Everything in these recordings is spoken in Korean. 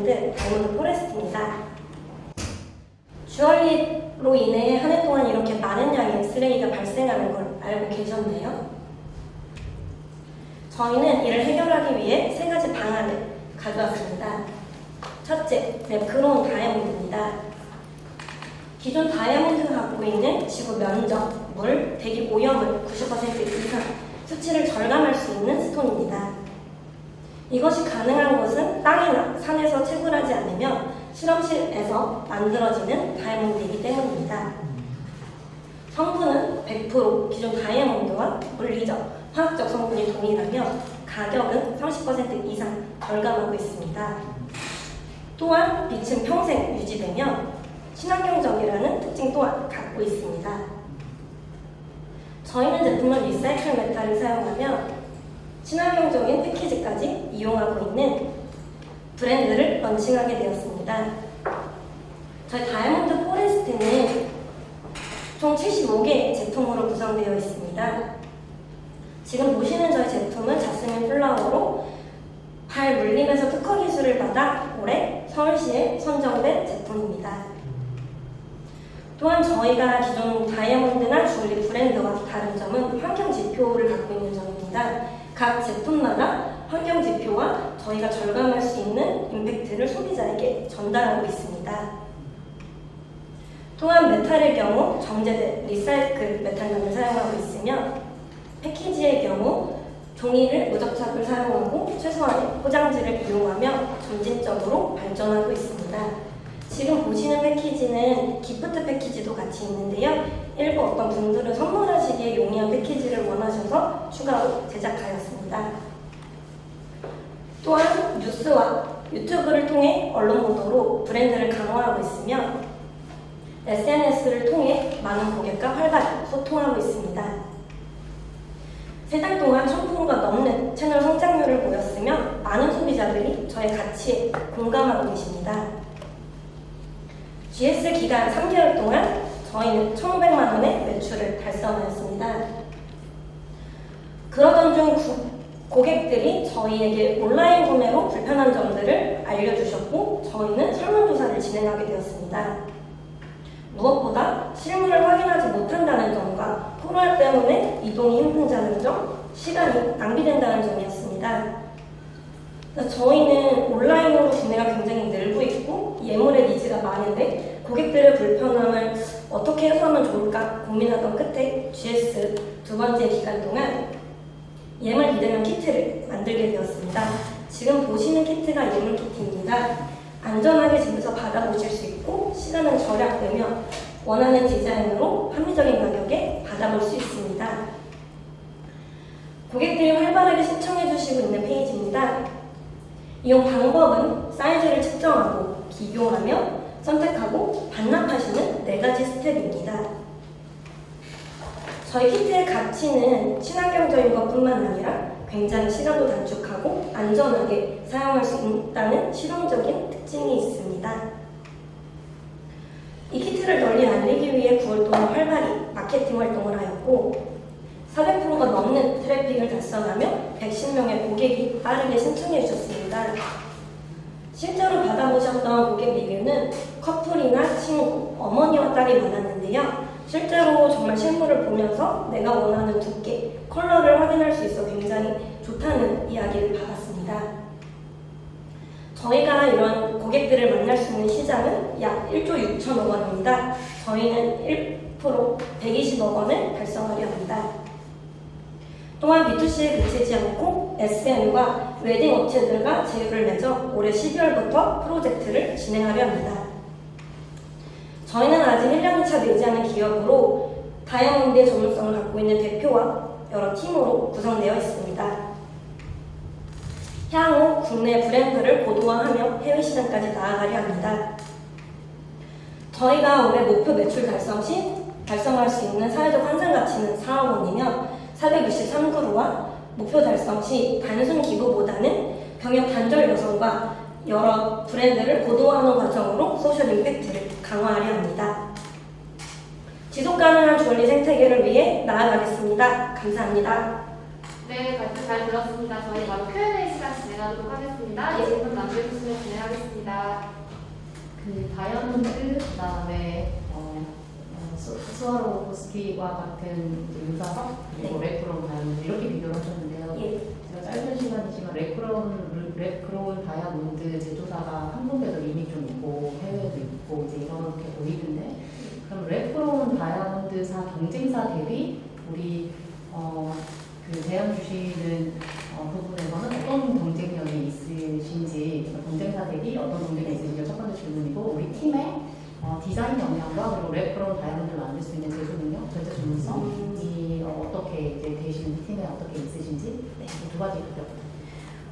브랜드 다이아몬드 포레스트입니다. 주얼리로 인해 한 해 동안 이렇게 많은 양의 쓰레기가 발생하는 걸 알고 계셨나요? 저희는 이를 해결하기 위해 3가지 방안을 가져왔습니다. 첫째, 랩크롬 다이아몬드입니다. 기존 다이아몬드가 갖고 있는 지구 면적, 물, 대기 오염을 90% 이상 수치를 절감할 수 있는 스톤입니다. 이것이 가능한 것은 땅이나 산에서 채굴하지 않으면 실험실에서 만들어지는 다이아몬드이기 때문입니다. 성분은 100% 기존 다이아몬드와 물리적, 화학적 성분이 동일하며 가격은 30% 이상 절감하고 있습니다. 또한 빛은 평생 유지되며 친환경적이라는 특징 또한 갖고 있습니다. 저희는 제품을 리사이클 메탈을 사용하며 친환경적인 패키지까지 이용하고 있는 브랜드를 런칭하게 되었습니다. 저희 다이아몬드 포레스트는 총 75개의 제품으로 구성되어 있습니다. 지금 보시는 저희 제품은 자스민 플라워로 발 물림에서 특허 기술을 받아 올해 서울시에 선정된 제품입니다. 또한 저희가 기존 다이아몬드나 주얼리 브랜드와 다른 점은 환경 지표를 갖고 있는 점입니다. 각 제품마다 환경 지표와 저희가 절감할 수 있는 임팩트를 소비자에게 전달하고 있습니다. 또한 메탈의 경우 정제된 리사이클 메탈만을 사용하고 있으며 패키지의 경우 종이를 무접착을 사용하고 최소한의 포장지를 이용하며 점진적으로 발전하고 있습니다. 지금 보시는 패키지는 기프트 패키지도 같이 있는데요. 일부 어떤 분들은 선물하시기에 용이한 패키지를 원하셔서 추가로 제작하였습니다. 또한 뉴스와 유튜브를 통해 언론 보도로 브랜드를 강화하고 있으며 SNS를 통해 많은 고객과 활발히 소통하고 있습니다. 3달 동안 1000%가 넘는 채널 성장률을 보였으며 많은 소비자들이 저의 가치에 공감하고 계십니다. GS 기간 3개월 동안 저희는 1,500만 원의 매출을 달성하였습니다. 그러던 중 고객들이 저희에게 온라인 구매로 불편한 점들을 알려주셨고 저희는 설문조사를 진행하게 되었습니다. 무엇보다 실물을 확인하지 못한다는 점과 코로나 때문에 이동이 힘든다는 점, 시간이 낭비된다는 점이었습니다. 저희는 온라인으로 구매가 굉장히 늘고 있고 예물의 니즈가 많은데 고객들의 불편함을 어떻게 해소하면 좋을까 고민하던 끝에 GS 2번째 기간 동안 예물 비대면 키트를 만들게 되었습니다. 지금 보시는 키트가 예물 키트입니다. 안전하게 집에서 받아보실 수 있고 시간은 절약되며 원하는 디자인으로 합리적인 가격에 받아볼 수 있습니다. 고객들이 활발하게 신청해 주시고 있는 페이지입니다. 이용 방법은 사이즈를 측정하고 비교하며 선택하고 반납하시는 4가지 스텝입니다. 저희 키트의 가치는 친환경적인 것뿐만 아니라 굉장히 시간도 단축하고 안전하게 사용할 수 있다는 실용적인 특징이 있습니다. 이 키트를 널리 알리기 위해 9월 동안 활발히 마케팅 활동을 하였고 400%가 넘는 트래픽을 달성하며 110명의 고객이 빠르게 신청해 주셨습니다. 실제로 받아보셨던 고객 리뷰는 커플이나 친구, 어머니와 딸이 많았는데요. 실제로 정말 실물을 보면서 내가 원하는 두께, 컬러를 확인할 수 있어 굉장히 좋다는 이야기를 받았습니다. 저희가 이런 고객들을 만날 수 있는 시장은 약 1조 6천억 원입니다. 저희는 1% 120억 원을 달성하려 합니다. 또한 B2C에 그치지 않고 SM과 웨딩 업체들과 제휴를 맺어 올해 12월부터 프로젝트를 진행하려 합니다. 저희는 아직 1년차 되지 않은 기업으로 다이아몬드의 전문성을 갖고 있는 대표와 여러 팀으로 구성되어 있습니다. 향후 국내 브랜드를 고도화하며 해외 시장까지 나아가려 합니다. 저희가 올해 목표 매출 달성 시 달성할 수 있는 사회적 환산 가치는 4억 원이며 463그루와 목표 달성 시 단순 기부보다는 병역 단절 여성과 여러 브랜드를 고도화하는 과정으로 소셜 임팩트를 강화하려 합니다. 지속가능한 주얼리 생태계를 위해 나아가겠습니다. 감사합니다. 네, 같이 잘 들었습니다. 저희 바로 Q&A 시간 진행하도록 하겠습니다. 질문 남겨주시면 진행하겠습니다. 그 다이아몬드, 그다음에 스와로스키와 같은 유사석 그리고 레크론 다이아몬드 이렇게 비교를 하셨는데요. 제가 짧은 시간이지만 레크론 다이아몬드 제조사가 한국에도 이미 좀 있고 해외에도 있고 이제 이렇게 보이는데, 그럼 레크론 다이아몬드사 경쟁사 대비 우리 그 제안 주시는 부분에서는 어떤 경쟁력이 있으신지, 경쟁사 대비 어떤 경쟁력이 있으신지 첫 번째 질문이고, 우리 팀의 디자인 역량과 그리고 레크론 다이아몬드를 만들 수 있는 제조 능력, 전체 전문성이 어떻게 이제 되시는지, 팀에 어떻게 있으신지 두 가지 부탁드립니다.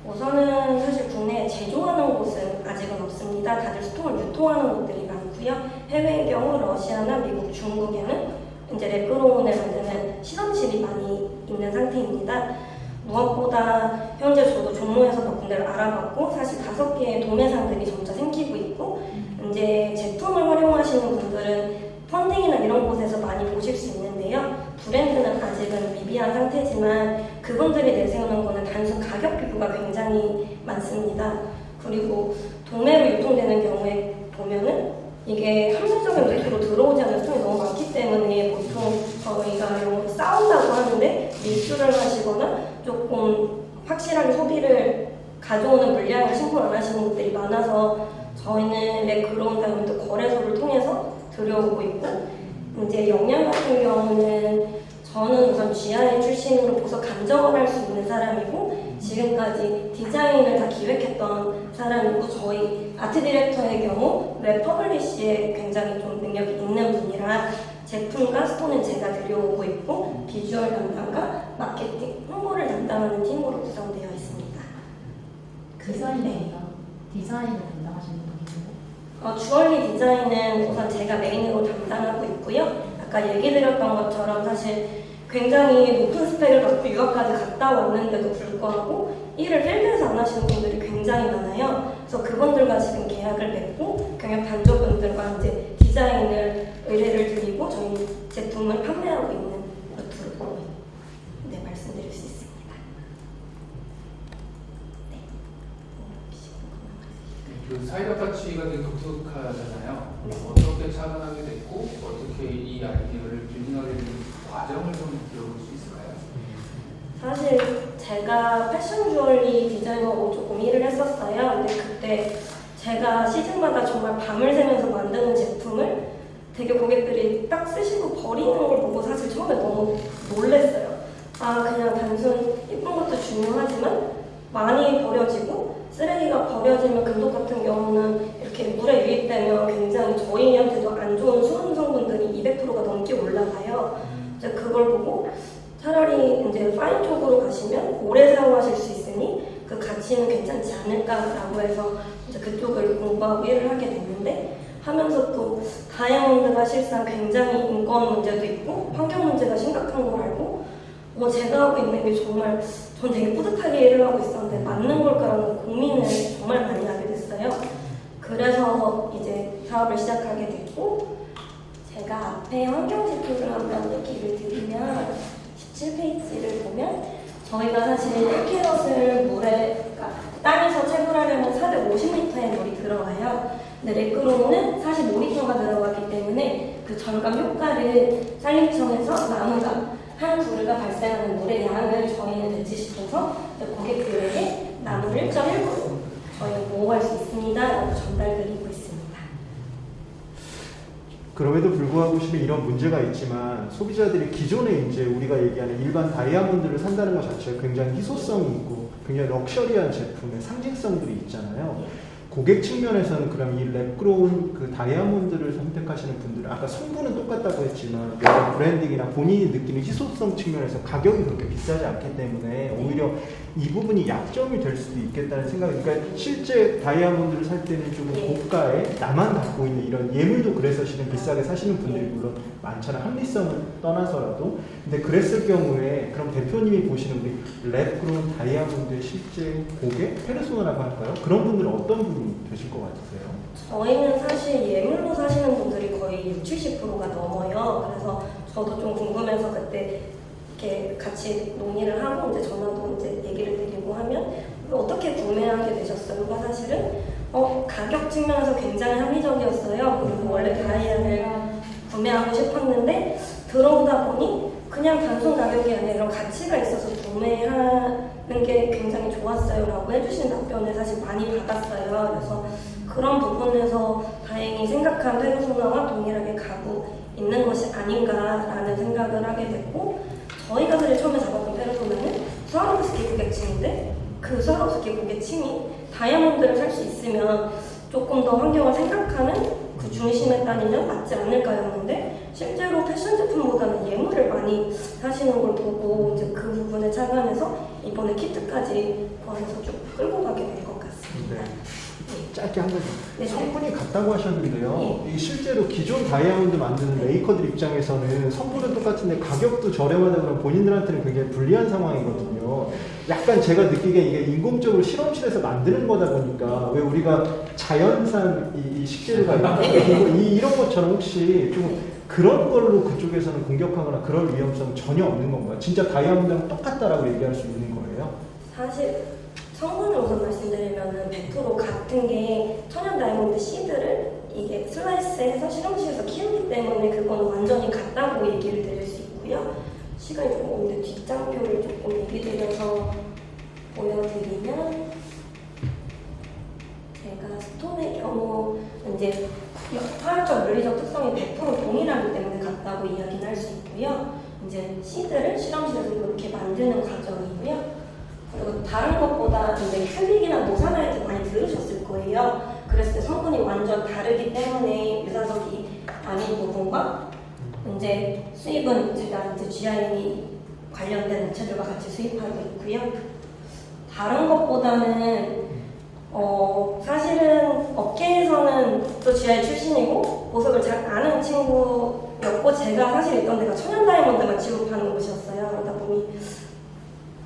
우선은 사실 국내에 제조하는 곳은 아직은 없습니다. 다들 스톤을 유통하는 곳들이 많고요. 해외의 경우 러시아나 미국, 중국에는 이제 레크론을 만드는 시험실이 많이 있는 상태입니다. 무엇보다 현재 저도 종로에서 몇 군데를 알아봤고, 사실 5개의 도매상들이 점차 생기고 있고, 이제 제품을 활용하시는 분들은 펀딩이나 이런 곳에서 많이 보실 수 있는데요. 브랜드는 아직은 미비한 상태지만 그분들이 내세우는 거는 단순 가격 비교가 굉장히 많습니다. 그리고 도매로 유통되는 경우에 보면은 이게 합리적인 루트로 들어오지 않는 스톤이 너무 많기 때문에 보통 저희가 영어로 싸운다고 하는데 밀수를 하시거나 조금 확실하게 소비를 가져오는 물량을 신고 안 하시는 곳들이 많아서 저희는 레크론 다이아몬드 거래소를 통해서 들여오고 있고, 이제 역량 같은 경우는 저는 우선 GI 출신으로 보석 감정을 할 수 있는 사람이고, 지금까지 디자인을 다 기획했던 사람이고, 저희 아트 디렉터의 경우 웹 퍼블리시에 굉장히 좀 능력이 있는 분이라 제품과 스톤은 제가 들여오고 있고, 비주얼 담당과 마케팅, 홍보를 담당하는 팀으로 구성되어 있습니다. 디자인을 담당하시는 분이세요? 주얼리 디자인은 우선 제가 메인으로 담당하고 있고요. 아까 얘기 드렸던 것처럼 사실 굉장히 높은 스펙을 갖고 유학까지 갔다 왔는데도 불구하고 일을 필드에서 안 하시는 분들이 굉장히 많아요. 그래서 그분들과 지금 계약을 맺고 경영 단조분들과 이제 디자인을 의뢰를 드리고 저희 제품을 판매하고 있는 루트로 말씀드릴 수 있습니다. 그 사회적 가치가 되게 독특하잖아요. 어떻게 착안하게 됐고 어떻게 이 아이디어를 빌딩하게 된 과정을 좀 들어볼 수 있을까요? 사실 제가 패션 주얼리 디자이너로 조금 일을 했었어요. 근데 그때 제가 시즌마다 정말 밤을 새면서 만드는 제품을 되게 고객들이 딱 쓰시고 버리는 걸 보고 사실 처음에 너무 놀랬어요. 그냥 단순 예쁜 것도 중요하지만 많이 버려지고, 쓰레기가 버려지면 금속 같은 경우는 이렇게 물에 유입되면 굉장히 저희한테도 안 좋은 수은 성분들이 200%가 넘게 올라가요. 이제 그걸 보고 차라리 이제 파인 쪽으로 가시면 오래 사용하실 수 있으니 그 가치는 괜찮지 않을까라고 해서 이제 그쪽을 공부하고 일을 하게 됐는데, 하면서 또 다이아몬드가 실상 굉장히 인권 문제도 있고 환경 문제가 심각한 걸 알고, 제가 하고 있는 게 정말 전 되게 뿌듯하게 일을 하고 있었는데 맞는 걸까라는 고민을 정말 많이 하게 됐어요. 그래서 이제 사업을 시작하게 됐고, 제가 앞에 환경 지표를 한번 얘기를 드리면 17페이지를 보면 저희가 사실 1캐럿을 물에, 그러니까 땅에서 채굴하려면 450리터의 물이 들어가요. 근데 레크론은 45리터가 들어가기 때문에 그 절감 효과를 산림청에서 나무가 한 그루가 발생하는 물의 양을 저희는 배치시켜서 고객들에게 나무를 1.1kg 저희가 보호할 수 있습니다 라고 전달드리고 있습니다. 그럼에도 불구하고 실은 이런 문제가 있지만 소비자들이 기존에 이제 우리가 얘기하는 일반 다이아몬드를 산다는 것 자체가 굉장히 희소성이 있고 굉장히 럭셔리한 제품의 상징성들이 있잖아요. 고객 측면에서는 그럼 이 랩그로운 그 다이아몬드를 선택하시는 분들은 아까 성분은 똑같다고 했지만 여러 브랜딩이나 본인이 느끼는 희소성 측면에서 가격이 그렇게 비싸지 않기 때문에 오히려 이 부분이 약점이 될 수도 있겠다는 생각이, 그러니까 실제 다이아몬드를 살 때는 조금 고가에 나만 갖고 있는 이런 예물도 그래서 실은 비싸게 사시는 분들이 물론 많잖아요. 합리성을 떠나서라도. 근데 그랬을 경우에 그럼 대표님이 보시는 우리 랩그로운 다이아몬드의 실제 고객, 페르소나라고 할까요? 그런 분들은 어떤 분이 되실 것 같으세요? 저희는 사실 예물로 사시는 분들이 거의 60-70%가 넘어요. 그래서 저도 좀 궁금해서 그때 이렇게 같이 논의를 하고 이제 전화도 이제 얘기를 가격 측면에서 굉장히 합리적이었어요. 그리고 원래 다이아를 구매하고 싶었는데 들어오다 보니 그냥 단순 가격이 아니라 이런 가치가 있어서 구매하는 게 굉장히 좋았어요 라고 해주신 답변을 사실 많이 받았어요. 그래서 그런 부분에서 다행히 생각한 페르소나와 동일하게 가고 있는 것이 아닌가라는 생각을 하게 됐고, 저희가 사실 처음에 잡았던 페르소나는 스와로브스키 고객층인데 그 스와로브스키 고객층이 다이아몬드를 살 수 있으면 조금 더 환경을 생각하는 그 중심에 따르면 맞지 않을까였는데, 실제로 패션 제품보다는 예물을 많이 사시는 걸 보고 이제 그 부분에 착안해서 이번에 키트까지 구해서 쭉 끌고 가게 된 것 같습니다. 짧게 한 가지. 네. 성분이 같다고 하셨는데요. 네. 이 실제로 기존 다이아몬드 만드는 메이커들 입장에서는 성분은 똑같은데 가격도 저렴하다 그러면 본인들한테는 굉장히 불리한 상황이거든요. 약간 제가 느끼기에 이게 인공적으로 실험실에서 만드는 거다 보니까 왜 우리가 자연산 이 식재료가 이런 것처럼 혹시 좀 그런 걸로 그쪽에서는 공격하거나 그럴 위험성은 전혀 없는 건가요? 진짜 다이아몬드랑 똑같다라고 얘기할 수 있는 거예요? 사실 성분을 우선 말씀드리면은 100% 같은 게 천연 다이아몬드 씨드를 이게 슬라이스해서 실험실에서 키우기 때문에 그거는 완전히 같다고 얘기를 드릴 수 있고요. 시간이 조금 없는데 뒷장표를 조금 얘기 드려서 보여드리면, 제가 스톤의 경우 이제 화학적 물리적 특성이 100% 동일하기 때문에 같다고 이야기는 할 수 있고요. 이제 씨드를 실험실에서 이렇게 만드는 과정이고요. 그리고 다른 것보다 이제 큐빅이나 노사나이트 많이 들으셨을 거예요. 그랬을 때 성분이 완전 다르기 때문에 유사석이 아닌 부분과 이제 수입은 제가 이제 GIA 관련된 업체들과 같이 수입하고 있고요. 다른 것보다는 사실은 업계에서는 또 GI 출신이고 보석을 잘 아는 친구였고, 제가 사실 있던 데가 천연 다이아몬드만 취급하는 곳이었어요. 그러다 보니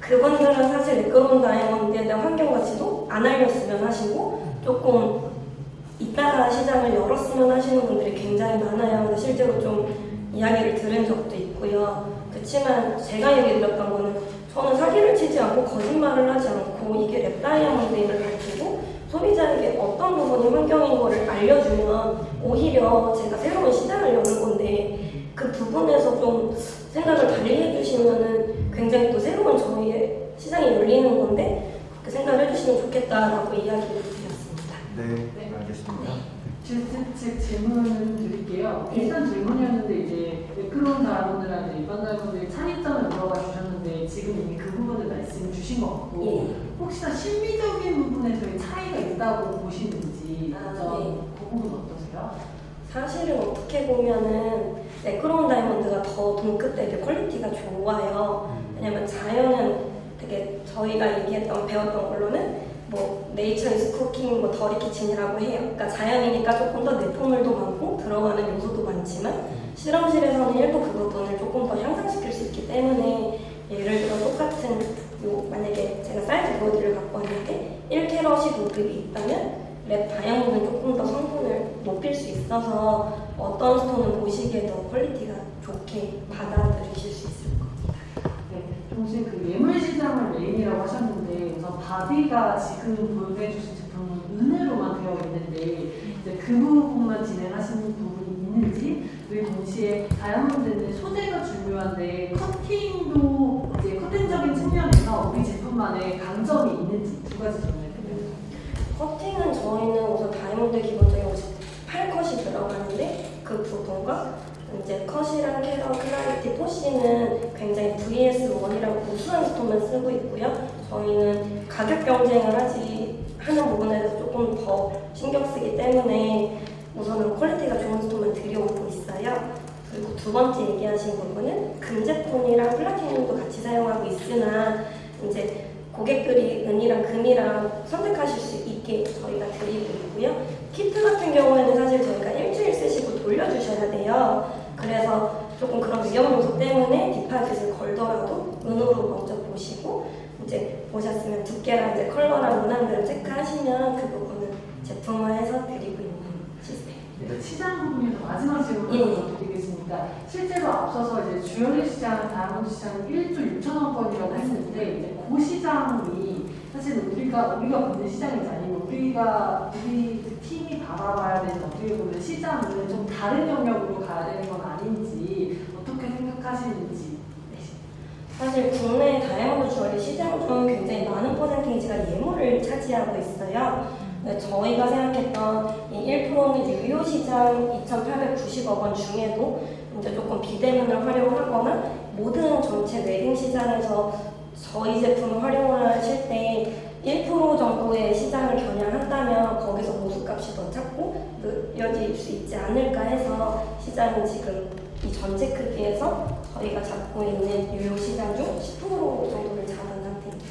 그분들은 사실 매끄러운 다이아몬드에 대한 환경 가치도 안 알렸으면 하시고, 조금 이따가 시장을 열었으면 하시는 분들이 굉장히 많아요. 근데 실제로 좀 이야기를 들은 적도 있고요. 그렇지만 제가 얘기 드렸던 거는, 저는 사기를 치지 않고 거짓말을 하지 않고 이게 랩 다이아몬드임을 밝히고 소비자에게 어떤 부분이 환경인 거를 알려주면 오히려 제가 새로운 시장을 여는 건데, 그 부분에서 좀 생각을 달리 해주시면은 굉장히 또 새로운 저희의 시장이 열리는 건데, 그렇게 생각을 해주시면 좋겠다라고 이야기를 드렸습니다. 네, 알겠습니다. 제 질문을 드릴게요. 비슷한 질문이었는데 이제 매끄러운 다이아몬드랑 이제 일반 다이아몬드의 차이점을 물어봐 주셨는데 지금 이미 그 부분을 말씀 주신 것 같고, 예. 혹시나 심리적인 부분에서의 차이가 있다고 보시는지 그 부분 어떠세요? 사실은 어떻게 보면은 매끄러운 다이아몬드가 더 동급되게 퀄리티가 좋아요. 왜냐면 자연은 되게 저희가 얘기했던 배웠던 걸로는 뭐 네이처 이즈 쿠킹, 뭐 더리 키친이라고 해요. 그러니까 자연이니까 조금 더 내포물도 많고 들어가는 요소도 많지만 실험실에서는 일부 그 부분을 조금 더 향상시킬 수 있기 때문에, 예를 들어 똑같은 만약에 제가 사이즈 보디를 갖고 왔는데 1캐럿이 도급이 있다면 랩 다이아몬드는 조금 더 성분을 높일 수 있어서 어떤 스톤은 보시기에 더 퀄리티가 좋게 받아들이실 수 있을 겁니다. 네, 동시에 그 예물 시장을 메인이라고 하셨는데 우선 바디가 지금 보여주신 제품은 은으로만 되어 있는데 이제 그 부분만 진행하시는 부분이 있는지, 그리고 동시에 다이아몬드는 소재가 중요한데 커팅도 이제 커팅적인 측면에서 우리 제품만의 강점이 있는지 두 가지 정리해 드려요. 커팅은 저희는 우선 다이아몬드 기본적인 8컷이 들어가는데 그 부분과 이제 컷이랑 캐럿, 클라리티, 포시는 굉장히 VS1이라고 우수한 스톤만 쓰고 있고요. 저희는 가격 경쟁을 하는 부분에서 조금 더 신경 쓰기 때문에 우선은 퀄리티가 좋은 스톤만 들여오고 있어요. 그리고 두 번째 얘기하신 부분은 금제품이랑 플라티늄도 같이 사용하고 있으나 이제 고객들이 은이랑 금이랑 선택하실 수 있게 저희가 드리고 있고요. 키트 같은 경우에는 사실 저희가 일주일 쓰시고 돌려주셔야 돼요. 그래서 조금 그런 위험 요소 때문에 디파짓을 걸더라도 은으로 먼저 보시고 이제 보셨으면 두께랑 이제 컬러랑 문항들을 체크하시면 그 부분은 제품화해서 드리고 있는 시스템입니다. 시장 부분에서 마지막 질문을 예. 드리겠습니다. 실제로 앞서서 이제 주얼리 시장, 다이아몬드 시장은 1조 6천억 건이라고 했는데 이제 그 시장이 사실 사실 우리가 보는 시장이 아니고 우리 그 팀이 바라봐야 되는 어떻게 보면 시장을 좀 다른 영역으로 가야 되는 건 아닌지 어떻게 생각하시는지. 네. 사실 국내 다이아몬드 주얼리 시장 중 굉장히 많은 퍼센테이지가 예물을 차지하고 있어요. 네, 저희가 생각했던 이 1%는 유효 시장 2,890억 원 중에도 이제 조금 비대면을 활용하거나 모든 전체 웨딩 시장에서 저희 제품을 활용하실 때 1% 정도의 시장을 겨냥한다면 거기서 보수값이 더 작고 느껴질 수 있지 않을까 해서 시장은 지금 이 전체 크기에서 저희가 잡고 있는 유효 시장 중 10% 정도를 잡은 상태입니다.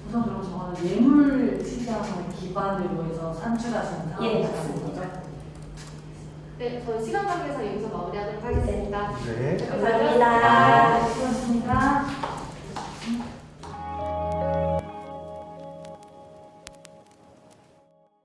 우선 그럼 저는 예물 시장을 기반으로 해서 산출하신 예, 상황이라는 맞습니다. 거죠? 네, 저희 시간 관계상 여기서 마무리하도록 하겠습니다. 네. 감사합니다. 수고하셨습니다.